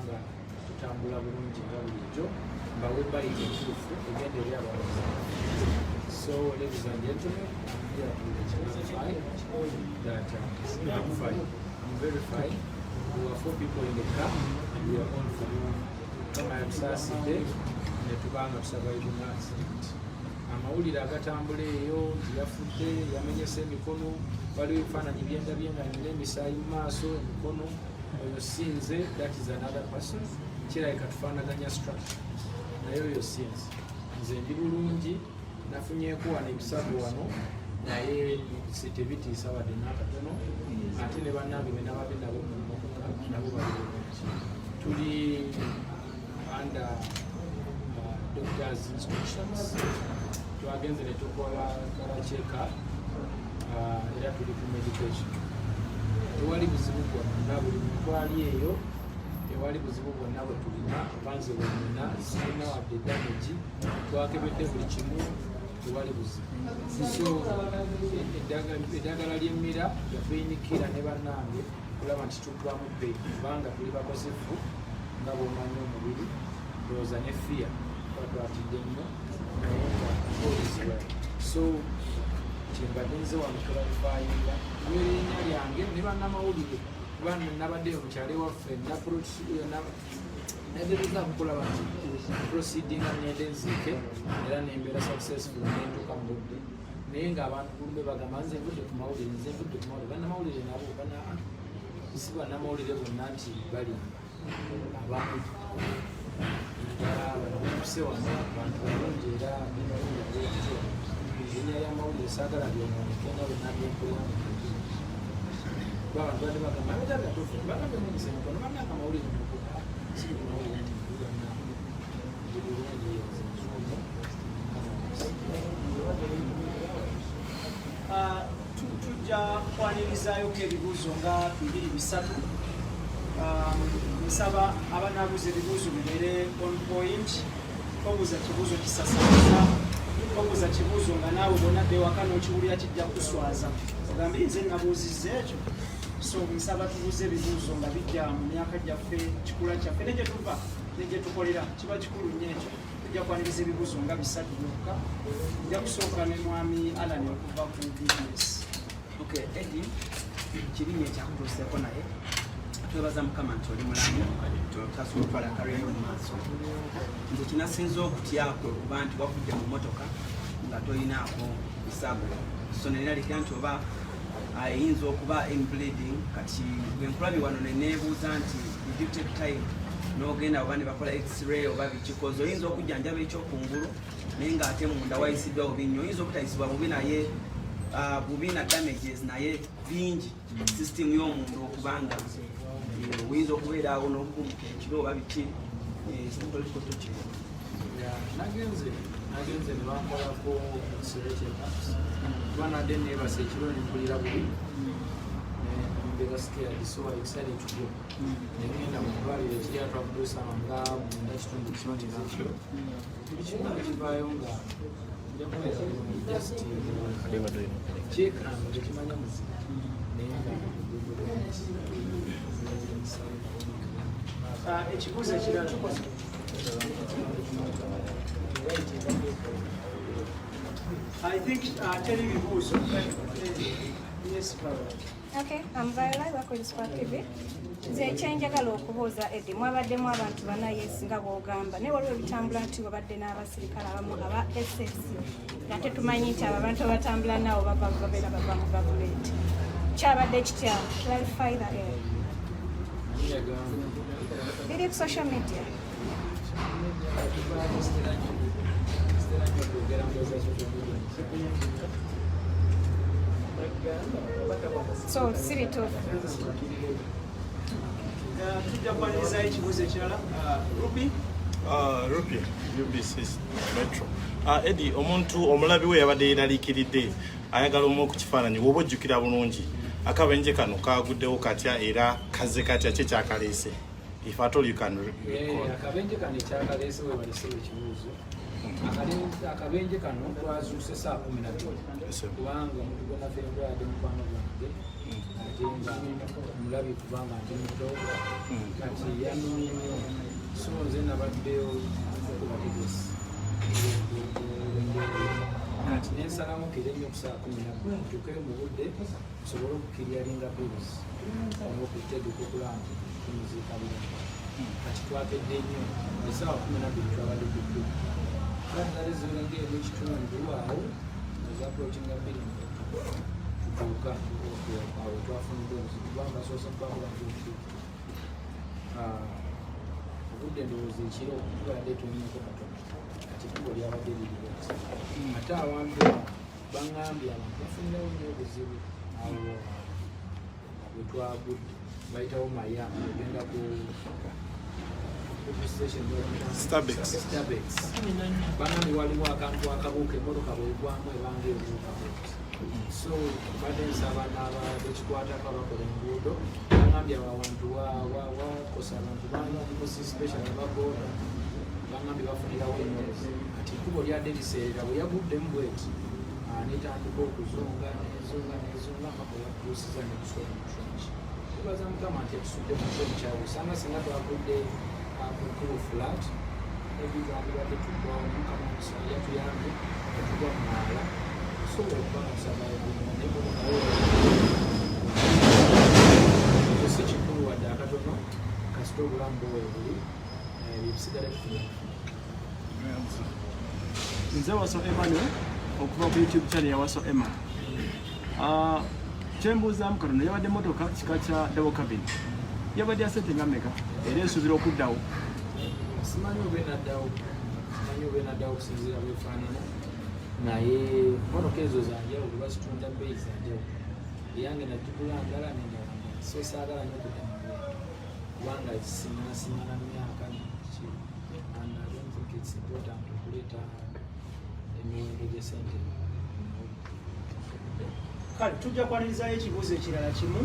nga tutambula bulungi nga bulijjo mbawe bayita entuufu egenda eri abawazi. So ladies and gentlemen, I'm here to verify that I'm fine. I'm very fine. We were 4 people in the car and we are on for kama ya msaside netubanga tusurvive an accident. Amawulire agatambula eyo yafudde yamenyese emikono waliwo ebifaananyi byendabyenga emisaayi mu maaso emikono oyo sinze that is another person kirabika tufaanaganya structure naye oyo sinze nze ndi bulungi nafunyeeko wano ebisago wano naye tebitiisa wadde n'akatono ate ne bannange be nabadde nabo nabo bali tuli under doctor's instructions. Twagenze ne tukola check-up era tuli ku medication. Tewali buzibu bwonna buli muntu ali eyo, tewali buzibu bwonna bwe tulina banze bwonna sirina wadde damage twakebedde buli kimu tewali buzibu. So eddagala ly'emmira yapeinikira ne bannange kulaba nti tuggwamu bbeeyi kubanga tuli bakosefu nga bw'omanyi omubiri ndowooza ne fiya twatwatidde nnyo naye nga olisiwa. So kyembadde nze wano tubalifayinga n'erinnya lyange ne bannamawulire kuba nabadde omukyalo ewaffe nagereza kukulaba nti proceedinga ngende nziike era nembeera successful nentuuka mu budde naye ng'abantu kulumbe bagamba nze nvudde ku mawulire nze nvudde ku mawulire bannamawulire nabo si bannamawulire bonna nti bali abamu base wano abantu balungi era erinnya ly'amawulire saagala byononeke nga bwenabyenkola kuba abantu badde bagamba abetagatufu bagambe mugisa emikono bannanga amawulire nokuba si mawulire nti bonna ndi bulungi tujja kwanirizaayoko ebibuuzo nga 2-3 nsaba abanaabuuza ebibuuzo bibeere on point. Tobuuza kibuuzo kisasaliza, tobuuza kibuuzo nga naawe bonadde waka n'okiwulira kijja kuswaza ogambe nze nabuuzizza ekyo. So nsaba tubuuze ebibuuzo nga bijja mu myaka gyaffe kikula kyaffe ne gye tuva ne gye tukolera kiba kikulu nnyo ekyo. Tujja kwaniriza ebibuuzo nga 3 byokka. Nja kusooka ne mwami Alan okuva ku BBS. Okay, Eddie, kirinnya ekyakutuuseeko naye twebaza Mukama nti oli mulamu tosobola okutwala kariya mu maaso. Nze kinasinza okutyako okuba nti wavudde mu mmotoka nga tolinaako bisago. So neralika nti oba eyinza okuba bleeding kati bwenkulabye wano neneebuuza nti did you take time n'ogenda oba ne bakola x-ray oba bikikoze oyinza okujjanjaba ekyokungulu naye ng'ate munda wayisiddwa bubi nnyo oyinza obutayisibwa bubi naye bubi na damages naye bingi system y'omuntu okubanga oyinza okubeera awo n'okugumuka ekiro oba biki ekikotoliko kino. nagenze ne bankolako x-ray check-ups kuba nadde neebasa ekiro nempulira bubi mbeera scared so I decided to go. Negenda mu ddwaliro ekiri atwakutuusama nga munda kitundu kingi nakyo buli kimu nekivaayo nga just kyekanga tekimanya muzika naye nga ekibuuzo ekirala I think tell me who's yes, okay, I'm Viola with Sport TV. Nze kyenjagala okubuuza Eddie mwabaddemu abantu bana yes nga bw'ogamba naye waliwo ebitambula nti wabadde n'abasirikale abamu aba SS nga tetumanyi nti abo abantu abatambula naawo babeera bava mu gavumenti kyabadde kitya clarify that area. Biri ku social media. So sibituufu. Tujja kwanirizayo ekibuuzo ekirala. Rupi UBC Metro. Eddie, omuntu omulabi we yabadde yeeraliikiridde ayagala omu okukifaananyi woba ojjukira bulungi akabenje kano kaaguddewo katya era kaze katya kye kyakaleese. If at all you can recall. Akabenje kano ekyakaleese we balese ekibuuzo. Akabenje kano twazuuse saa 12 kubanga omuntu gwonna fengo yadde mukwano gwange ate nga mulabi kubanga ndi muto kati yanunyemyo so nze nabaddeyo kubategesi kati nensalamu kire nnyo ku saa 12 ntuukeyo mu budde nsobole okukiryalinga bills oba okutegeeka okulanga tumuziika bulungi kati twakedde nnyo esaawa 12 twabadde tuddu kale zirengeri ekitundu awo ezaprocinga billing tutuuka awo twafunidde omuzibu kubanga soosa kubakula ntuuki obudde ndowooza ekiro tubadde tunyeko katono kati kubo lyabadde liriwo ate awambira baŋŋambye abantu bafunirawo nnyo obuzibu awo bwe twagudde bayitawo mayamba ogenda ku Starbex baŋŋambye waliwo akantu akabuuka emmotoka bwegwamu ebanga ebuukamu so badde nsaba n'abekikwatako abakola enguudo baŋŋambye abantu wakosa abantu bankosi special ababooda baŋŋambye bafunirawo ennyozi kati ekkubo lyadde liseerera bwe yaguddemu bweti netandika okuzunga nezunga mpaka yakutuusiza netusola mutungi tubaza Mukama nti etusudde mutwe mukyawe usanga singa twagudde kukulu flat ebigambibadde tugwawo Mukama omusala yatuyambye netugwa mu mwala osobola okuba nakusaba si kikulu wadde akatono kasita obulamu bwowe buli byebisigale tufuna nze Waso Emmanuel okuva ku YouTube channel ya Waso Emma. Kyembuuzaamu katono yabadde motoka kika kya double cabin yabadde asente nga mmeka era esuubira okuddawo simanyi oba enaddawo okusinziira bwefaanana naye motoka ezo zanjawulo bazitunda bbeeyi zanjawulo eyange nagigulangala nendalanga so saagala nyo okudda mu bwendo kubanga simana myaka ki and I don't think it's important okuleeta emiwendo gyesente. Kale tujja kwanirizayo ekibuuzo ekirala kimu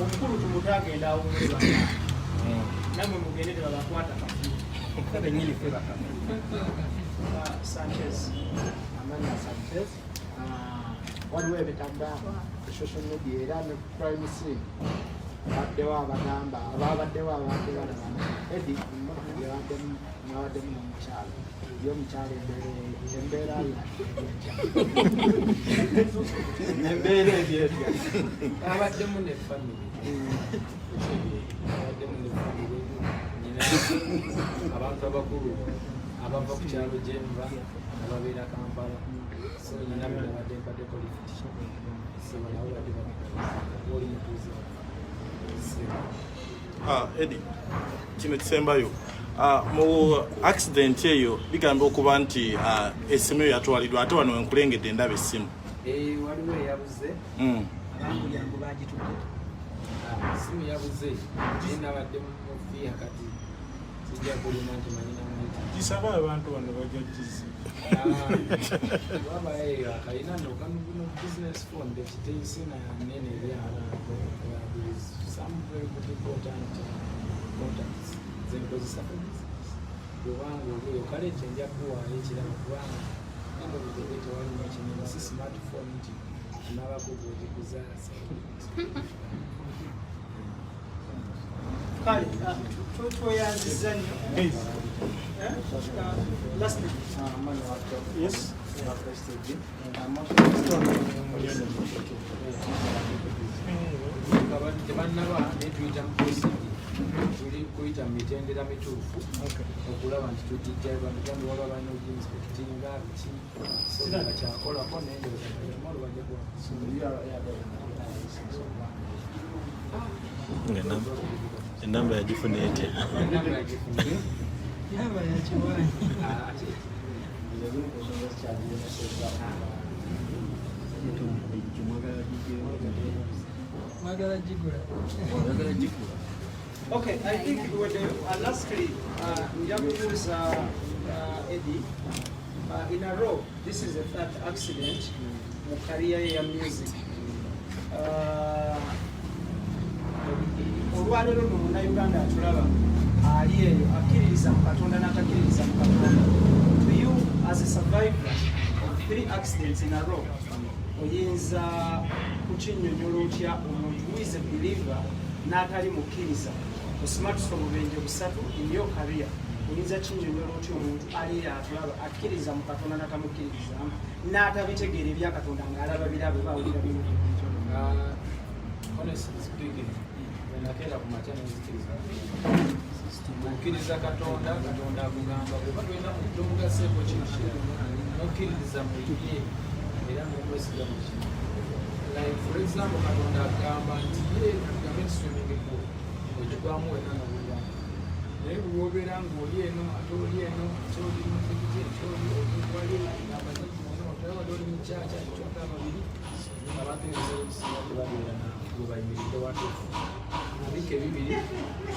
omukulu tumutagenda awumulwa namwe mugende tebabakwata kafu benyini fe bakafu Sanchez Amanda Sanchez waliwo ebitagamba ku social media era ne crime scene baddewo abagamba ababaddewo abadde balabana Edddy mwabaddemu n'omukyalo y'omukyalo embeera embeera ebyetya abaddemu ne family abantu abakulu abava ku kyalo gyemba ababeera Kampala so nina abadde mpaddeko lift sebalawo badde oli mutuuzi Edddy kino kisembayo mu accident eyo bigamba okuba nti essimu eyo yatwaliddwa ate wano wenkulengedde ndaba essimu waliwo eyabuze abamulyango bagitudde essimu yabuze naye nabadde mufiya kati kijja kulina nti manyina gisaba abantu bano bajja kizi baba akalina nokanuguno business phone ekitensina nene ebyala some very good important contacts zenkozesa kubanga olweyo kale ekyo nja kuwaayo ekirala kubanga enda obugebe tewalina kinene si smartphone nti nabako bwogikuza kale tweyanziza nnyo yes tebannaba netuyita mupositi tuli kuyita mu mitendera mituufu okulaba nti tugijja bamigambi waba balina oginspektinga biki nga kyakolako enamba yagifuna etya yaba yakiwaanyi mwagala gigula Okay, I think lastly, njakubuuza Eddie, in a row, this is the third accident mu career ya music. Olwaleero no Munnayuganda atulaba ali eyo akkiririza mu Katonda n'atakkiririza mu Katonda. To you as a survivor of 3 accidents in a row, oyinza kukinnyonnyola otya omuntu who is a believer n'atali mukkiriza smartphone bubenje busatu in your career oyinza kinyonyola otyo omuntu ali atulaba akkiriza mu Katonda n'atamukkiriza n'atabitegeera ebya Katonda ng'alaba birabe bawulira bino. Honestly speaking, nakera ku makya n'enzikiriza mukkiriza Katonda akugamba bweba tolina tomugaseeko kino nokkiririza mu ye era n'okwesiga mu kino. Like for example, Katonda agamba nti ye tugambe nti swimming pool ogigwamu wena nobulwamu naye bwobeera ng'oli eno ate oli eno kyoli mutegije kyoli ogiwali abazaimonotaba oli mukyakya ekyota babiri abantu ebiseebisinga tebabeera nagwe bayimiridde watuufu abika ebibiri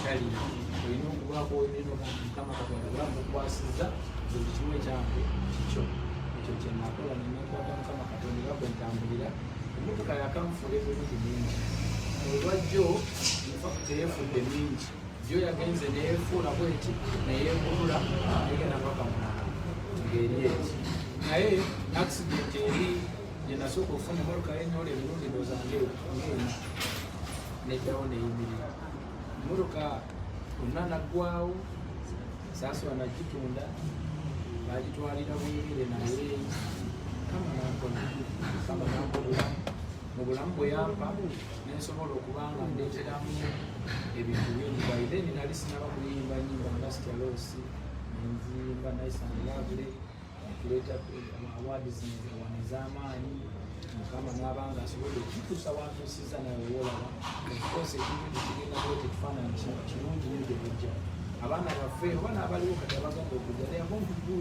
talina olina okubaako olina Mukama Katonda bulamu bukwasizza buli kimu ekyange kikyo ekyo kyenakola nenakwata Mukama Katonda era bwe ntambulira emmotoka yakanfuula emirundi mingi olwajjo teyeefudde mingi jo yagenze neyefuula bweti neyekulula egenda paka munana ngeri eti naye accident eri gyenasooka okufuna emmotoka yenyola emirundi ndooza ngeena neddawo neyimirira emmotoka olunaana ggwawo saasoba nagitunda bagitwalira buyirire naye kama nankona mu bulamu bwe yampa nensobola okuba nga ndeeteramu ebintu bingi by then nali sinaba kuyimba nyimba nga Sitalosi nenzimba Nice and Lovely okuleeta awards ez'amaanyi Mukama n'abanga asobodde okituusa wantuusiza nawe wolaba ekikosi ekintu kigenda kuleeta ekifaananyi kirungi nnyo gye bujja abaana baffe oba n'abaliwo kati abagenda okujja they are going to do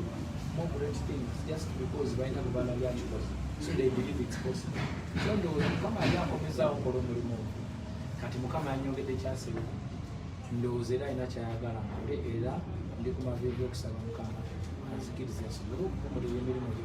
more great things just because balina bwe balabyakikoze so they believe it's possible. So ndowooza Mukama ali akomezaawo nkola omulimu ogwo kati Mukama yanyongedde kyaseruku ndowooza era alina kyayagala nkole era ndi ku maviyo by'okusaba Mukama azikiriza nsobole okukomerera emirimu gye